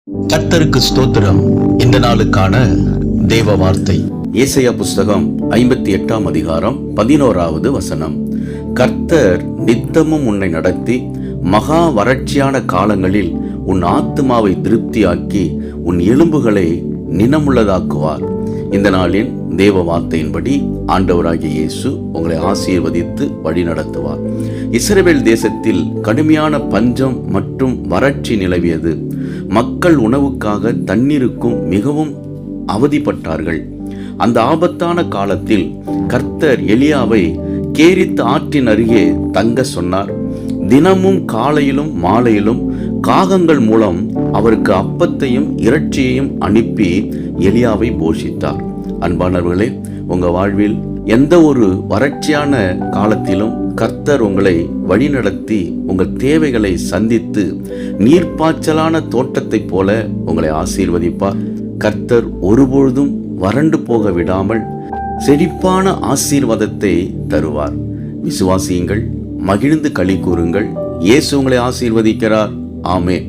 கர்த்தருக்கு ஸ்தோத்திரம். இந்த நாளுக்கான தேவ வார்த்தை ஏசாயா புஸ்தகம் 58 அதிகாரம் 11 வசனம். கர்த்தர் நித்தமும் உன்னை நடத்தி மகா வறட்சியான காலங்களில் உன் ஆத்துமாவை திருப்தியாக்கி உன் எலும்புகளை நினமுள்ளதாக்குவார். இந்த நாளின் தேவ வார்த்தையின்படி ஆண்டவராகிய இயேசு உங்களை ஆசீர்வதித்து வழி நடத்துவார். இஸ்ரவேல் தேசத்தில் கடுமையான பஞ்சம் மற்றும் வறட்சி நிலவியது. மக்கள் உணவுக்காக தண்ணீருக்கும் மிகவும் அவதிப்பட்டார்கள். அந்த ஆபத்தான காலத்தில் கர்த்தர் எலியாவை கேரித் ஆற்றின் அருகே தங்க சொன்னார். தினமும் காலையிலும் மாலையிலும் காகங்கள் மூலம் அவருக்கு அப்பத்தையும் இறைச்சியையும் அனுப்பி எலியாவை போஷித்தார். அன்பானவர்களே, உங்க வாழ்வில் எந்த ஒரு வறட்சியான காலத்திலும் கர்த்தர் உங்களை வழிநடத்தி உங்கள் தேவைகளை சந்தித்து நீர்ப்பாய்ச்சலான தோட்டத்தைப் போல உங்களை ஆசீர்வதிப்பார். கர்த்தர் ஒருபொழுதும் வறண்டு போக விடாமல் செழிப்பான ஆசீர்வாதத்தை தருவார். விசுவாசியுங்கள், மகிழ்ந்து களி கூறுங்கள். இயேசு உங்களை ஆசீர்வதிக்கிறார். ஆமென்.